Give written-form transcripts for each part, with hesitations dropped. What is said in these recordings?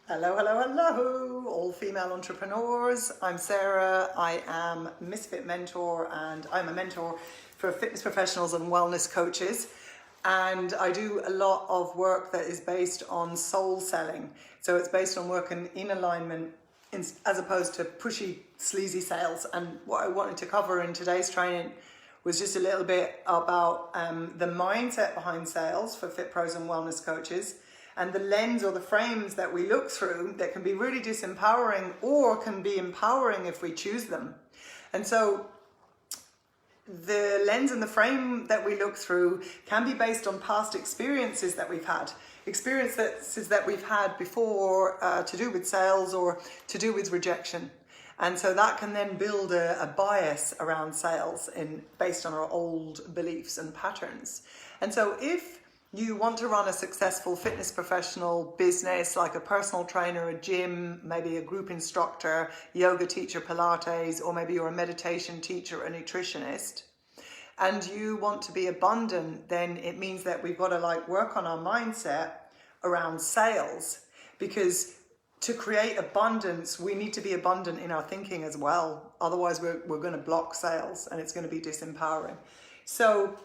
Hello, hello, hello, all female entrepreneurs. I'm Sarah. I am Misfit mentor and I'm a mentor for fitness professionals and wellness coaches. And I do a lot of work that is based on soul selling. So it's based on working in alignment as opposed to pushy, sleazy sales. And what I wanted to cover in today's training was just a little bit about the mindset behind sales for fit pros and wellness coaches, and the lens or the frames that we look through that can be really disempowering or can be empowering if we choose them. And so the lens and the frame that we look through can be based on past experiences that we've had, experiences that we've had before to do with sales or to do with rejection. And so that can then build a bias around sales based on our old beliefs and patterns. And so if you want to run a successful fitness professional business, like a personal trainer, a gym, maybe a group instructor, yoga teacher, Pilates, or maybe you're a meditation teacher, a nutritionist, and you want to be abundant, then it means that we've got to work on our mindset around sales, because to create abundance, we need to be abundant in our thinking as well. Otherwise, we're going to block sales and it's going to be disempowering. So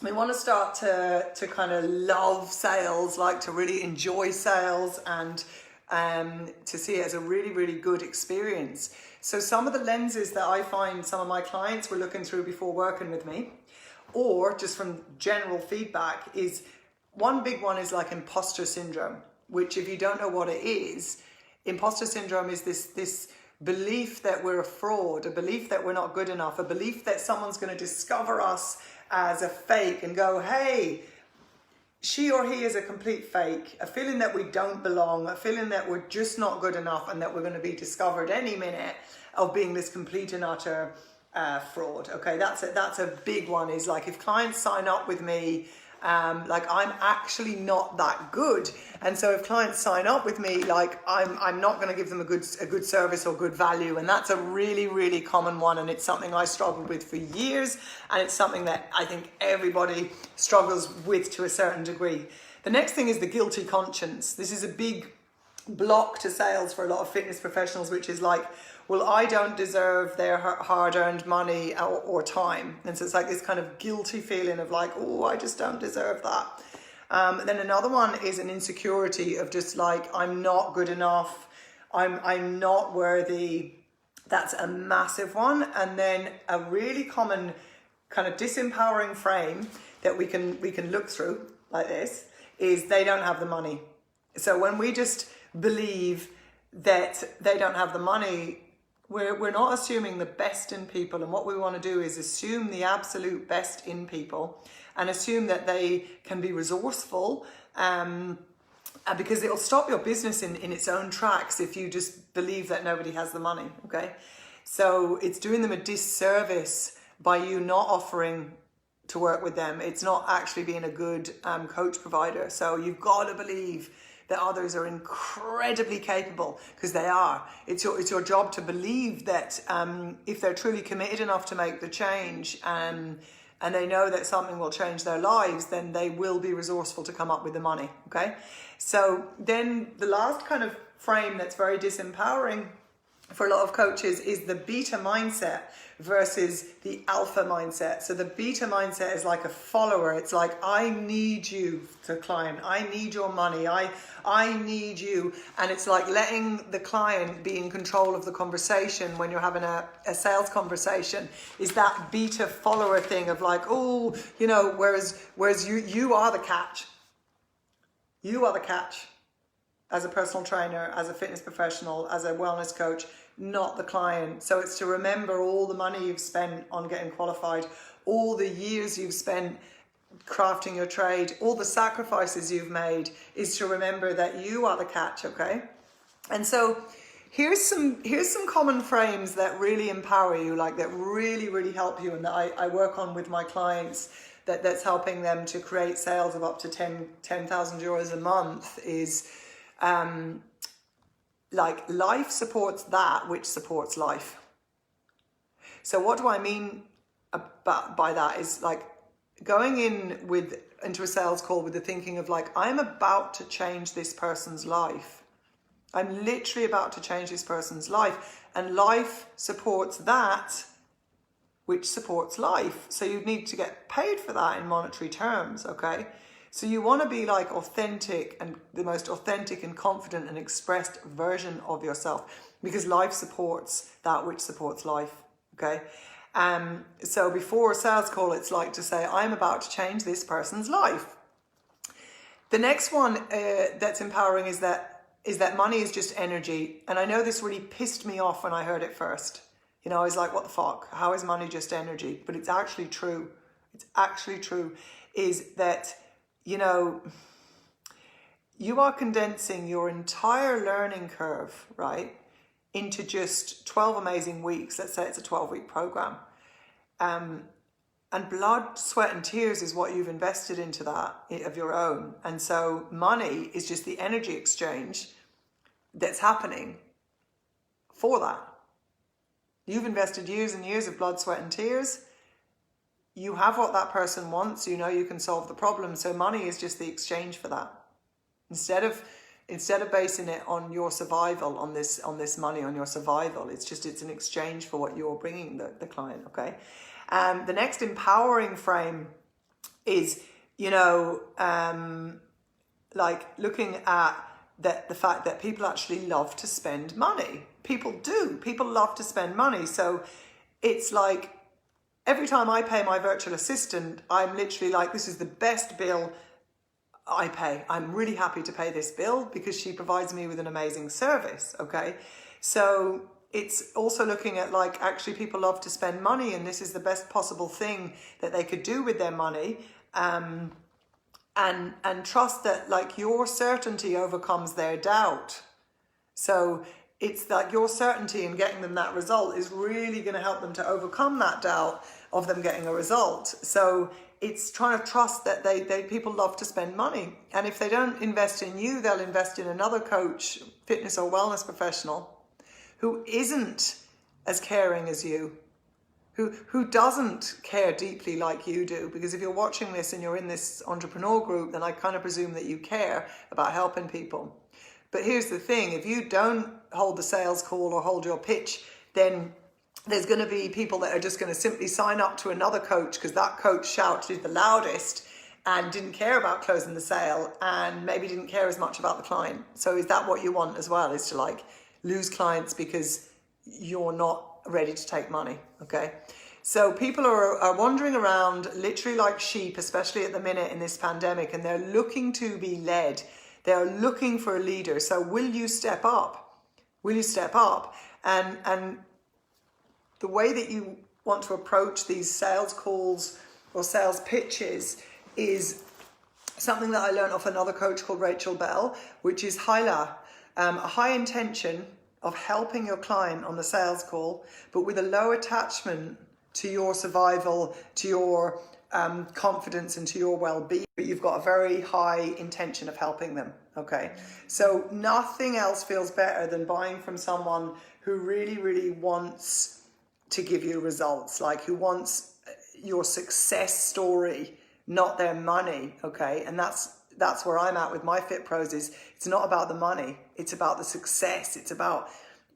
we want to start to kind of love sales, to really enjoy sales and to see it as a really, really good experience. So some of the lenses that I find some of my clients were looking through before working with me, or just from general feedback, is one big one is imposter syndrome, which if you don't know what it is, imposter syndrome is this belief that we're a fraud, a belief that we're not good enough, a belief that someone's going to discover us as a fake and go, hey, she or he is a complete fake, a feeling that we don't belong, a feeling that we're just not good enough and that we're going to be discovered any minute of being this complete and utter fraud. Okay, that's a big one, is if clients sign up with me, I'm actually not that good. And so if clients sign up with me, I'm not going to give them a good service or good value. And that's a really, really common one. And it's something I struggled with for years. And it's something that I think everybody struggles with to a certain degree. The next thing is the guilty conscience. This is a big block to sales for a lot of fitness professionals, which is well, I don't deserve their hard-earned money or time. And so it's this kind of guilty feeling of oh, I just don't deserve that. Then another one is an insecurity of just I'm not good enough, I'm not worthy. That's a massive one. And then a really common kind of disempowering frame that we can look through like this is they don't have the money. So when we just believe that they don't have the money, we're not assuming the best in people. And what we want to do is assume the absolute best in people and assume that they can be resourceful, because it'll stop your business in its own tracks if you just believe that nobody has the money, okay? So it's doing them a disservice by you not offering to work with them. It's not actually being a good coach provider. So you've got to believe that others are incredibly capable, because they are. It's your job to believe that if they're truly committed enough to make the change and they know that something will change their lives, then they will be resourceful to come up with the money, okay? So then the last kind of frame that's very disempowering for a lot of coaches is the beta mindset versus the alpha mindset. So the beta mindset is like a follower. It's I need you to client. I need your money. I need you. And it's letting the client be in control of the conversation when you're having a sales conversation, is that beta follower thing of oh, whereas you are the catch. You are the catch as a personal trainer, as a fitness professional, as a wellness coach, not the client. So it's to remember all the money you've spent on getting qualified, all the years you've spent crafting your trade, all the sacrifices you've made, is to remember that you are the catch, okay? And so here's some common frames that really empower you, that really, really help you, and that I work on with my clients, that's helping them to create sales of up to 10,000 euros a month, is life supports that which supports life. So what do I mean by that is going into a sales call with the thinking of I'm about to change this person's life. I'm literally about to change this person's life, and life supports that which supports life. So you need to get paid for that in monetary terms, okay? So you want to be like authentic, and the most authentic and confident and expressed version of yourself, because life supports that which supports life, okay? So before a sales call, it's like to say, I'm about to change this person's life. The next one that's empowering is that money is just energy. And I know this really pissed me off when I heard it first. You know, I was like, what the fuck? How is money just energy? But it's actually true. It's actually true, is that, you know, you are condensing your entire learning curve, right, into just 12 amazing weeks. Let's say it's a 12-week program. And blood, sweat and tears is what you've invested into that of your own. And so money is just the energy exchange that's happening for that. You've invested years and years of blood, sweat and tears. You have what that person wants. You know you can solve the problem. So money is just the exchange for that. Instead of basing it on your survival, on this money, on your survival, it's an exchange for what you're bringing the client, okay? The next empowering frame is, you know, like looking at the fact that people actually love to spend money. People do. People love to spend money. So it's like every time I pay my virtual assistant, I'm literally like, this is the best bill I pay. I'm really happy to pay this bill because she provides me with an amazing service, okay? So it's also looking at like, actually people love to spend money, and this is the best possible thing that they could do with their money. And trust that like your certainty overcomes their doubt. So it's like your certainty in getting them that result is really going to help them to overcome that doubt of them getting a result. So it's trying to trust that people love to spend money. And if they don't invest in you, they'll invest in another coach, fitness or wellness professional who isn't as caring as you, who doesn't care deeply like you do. Because if you're watching this and you're in this entrepreneur group, then I kind of presume that you care about helping people. But here's the thing, if you don't hold the sales call or hold your pitch, then there's going to be people that are just going to simply sign up to another coach because that coach shouted the loudest and didn't care about closing the sale and maybe didn't care as much about the client. So is that what you want as well, is to like lose clients because you're not ready to take money, okay? So people are wandering around literally like sheep, especially at the minute in this pandemic, and they're looking to be led. They're looking for a leader. So will you step up? Will you step up? And the way that you want to approach these sales calls or sales pitches is something that I learned off another coach called Rachel Bell, which is HILA, a high intention of helping your client on the sales call, but with a low attachment to your survival, to your confidence and to your well-being. But you've got a very high intention of helping them, okay? So nothing else feels better than buying from someone who really, really wants to give you results, like who wants your success story, not their money, okay? And that's where I'm at with my Fit Pros, is it's not about the money, it's about the success. It's about,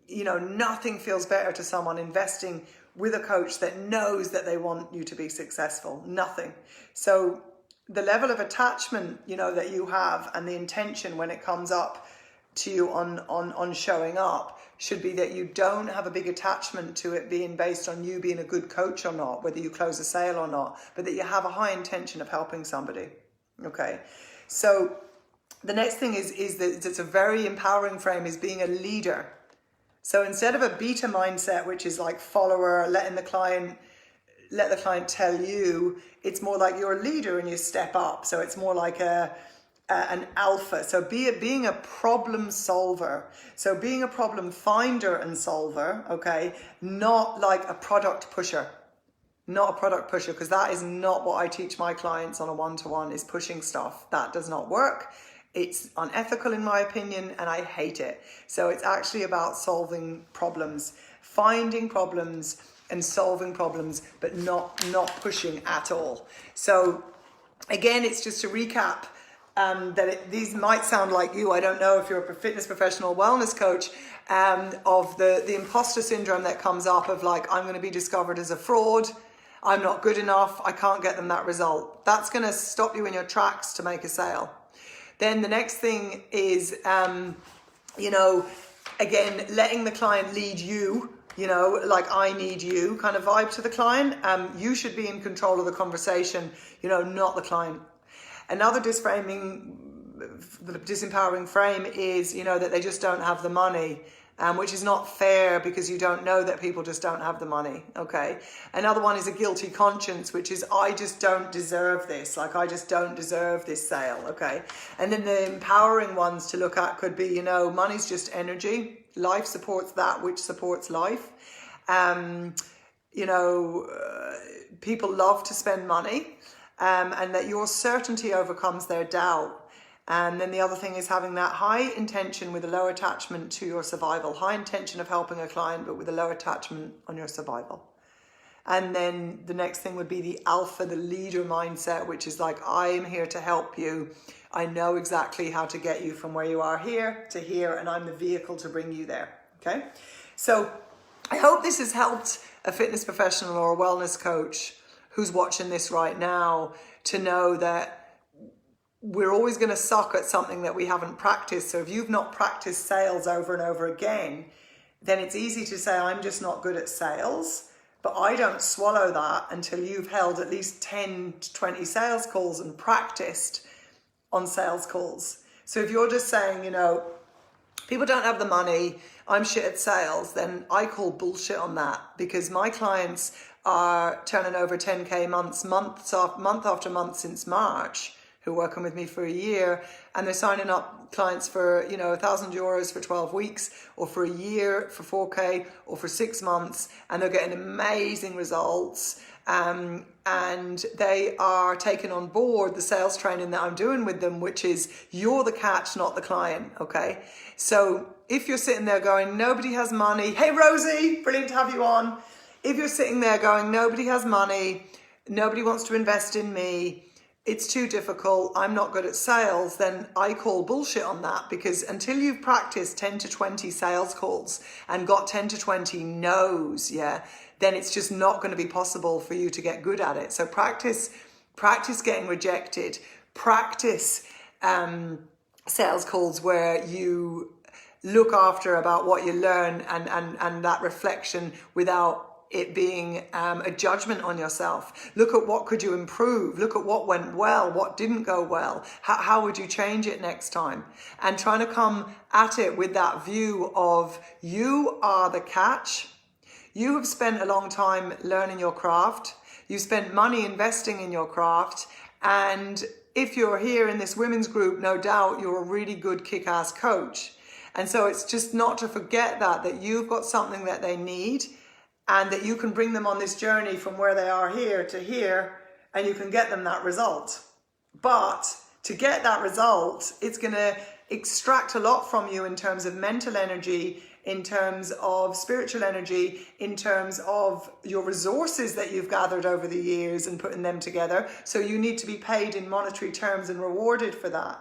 you know, nothing feels better to someone investing with a coach that knows that they want you to be successful. Nothing. So the level of attachment, you know, that you have and the intention when it comes up to you on showing up should be that you don't have a big attachment to it being based on you being a good coach or not, whether you close a sale or not, but that you have a high intention of helping somebody, okay? So the next thing is that it's a very empowering frame, is being a leader. So instead of a beta mindset, which is like follower, let the client tell you, it's more like you're a leader and you step up. So it's more like an alpha. So being a problem solver. So being a problem finder and solver, okay? Not like a product pusher. Not a product pusher, because that is not what I teach my clients on a one-to-one, is pushing stuff. That does not work. It's unethical in my opinion, and I hate it. So it's actually about solving problems, finding problems and solving problems, but not pushing at all. So again, it's just to recap, these might sound like you. I don't know if you're a fitness professional, wellness coach, of the imposter syndrome that comes up of like, I'm going to be discovered as a fraud. I'm not good enough. I can't get them that result. That's going to stop you in your tracks to make a sale. Then the next thing is, again, letting the client lead you, like I need you kind of vibe to the client. You should be in control of the conversation, not the client. Another disempowering frame is, that they just don't have the money, which is not fair because you don't know that people just don't have the money, okay? Another one is a guilty conscience, which is, I just don't deserve this. Like, I just don't deserve this sale, okay? And then the empowering ones to look at could be, money's just energy. Life supports that which supports life. People love to spend money, and that your certainty overcomes their doubt. And then the other thing is having that high intention with a low attachment to your survival. High intention of helping a client, but with a low attachment on your survival. And then the next thing would be the alpha, the leader mindset, which is like, I am here to help you. I know exactly how to get you from where you are here to here, and I'm the vehicle to bring you there, okay? So I hope this has helped a fitness professional or a wellness coach who's watching this right now to know that we're always going to suck at something that we haven't practiced. So if you've not practiced sales over and over again, then it's easy to say, I'm just not good at sales. But I don't swallow that until you've held at least 10 to 20 sales calls and practiced on sales calls. So if you're just saying, people don't have the money, I'm shit at sales, then I call bullshit on that, because my clients are turning over 10K month after month since March, who are working with me for a year, and they're signing up clients for, €1,000 for 12 weeks, or for a year for 4K, or for 6 months, and they're getting amazing results. And they are taking on board the sales training that I'm doing with them, which is, you're the catch, not the client, okay? So if you're sitting there going, nobody has money, hey Rosie, brilliant to have you on. If you're sitting there going, nobody has money, nobody wants to invest in me, it's too difficult, I'm not good at sales, then I call bullshit on that, because until you've practiced 10 to 20 sales calls and got 10 to 20 no's, then it's just not going to be possible for you to get good at it. So practice getting rejected, practice sales calls where you look after about what you learn and that reflection without it being a judgment on yourself. Look at what could you improve. Look at what went well, what didn't go well. How would you change it next time? And trying to come at it with that view of, you are the catch. You have spent a long time learning your craft. You spent money investing in your craft. And if you're here in this women's group, no doubt you're a really good kick-ass coach. And so it's just not to forget that you've got something that they need, and that you can bring them on this journey from where they are here to here, and you can get them that result. But to get that result, it's going to extract a lot from you in terms of mental energy, in terms of spiritual energy, in terms of your resources that you've gathered over the years and putting them together. So you need to be paid in monetary terms and rewarded for that.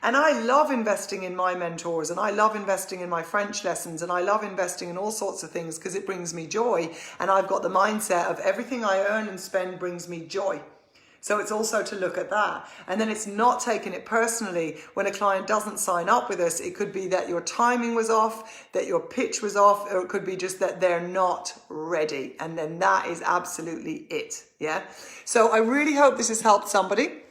And I love investing in my mentors, and I love investing in my French lessons, and I love investing in all sorts of things because it brings me joy. And I've got the mindset of everything I earn and spend brings me joy. So it's also to look at that. And then it's not taking it personally when a client doesn't sign up with us. It could be that your timing was off, that your pitch was off, or it could be just that they're not ready. And then that is absolutely it. Yeah. So I really hope this has helped somebody.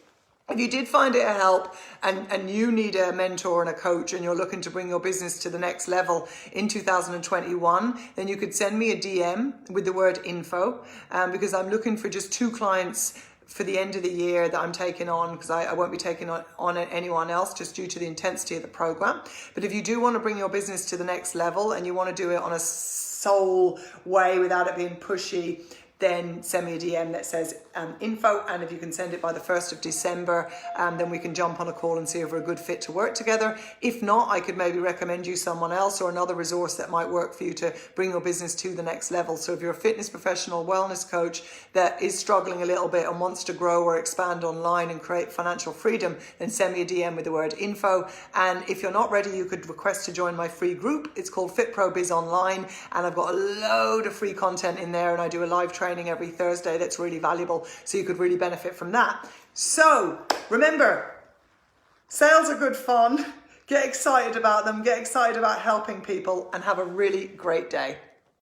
If you did find it a help and you need a mentor and a coach and you're looking to bring your business to the next level in 2021, then you could send me a DM with the word info, because I'm looking for just 2 clients for the end of the year that I'm taking on, because I won't be taking on anyone else just due to the intensity of the program. But if you do want to bring your business to the next level and you want to do it on a soul way without it being pushy, then send me a DM that says info, and if you can send it by the 1st of December, then we can jump on a call and see if we're a good fit to work together. If not, I could maybe recommend you someone else or another resource that might work for you to bring your business to the next level. So if you're a fitness professional, wellness coach that is struggling a little bit and wants to grow or expand online and create financial freedom, then send me a DM with the word info. And if you're not ready, you could request to join my free group. It's called Fit Pro Biz Online, and I've got a load of free content in there, and I do a live training every Thursday that's really valuable, so you could really benefit from that. So remember, sales are good fun. Get excited about them, get excited about helping people, and have a really great day.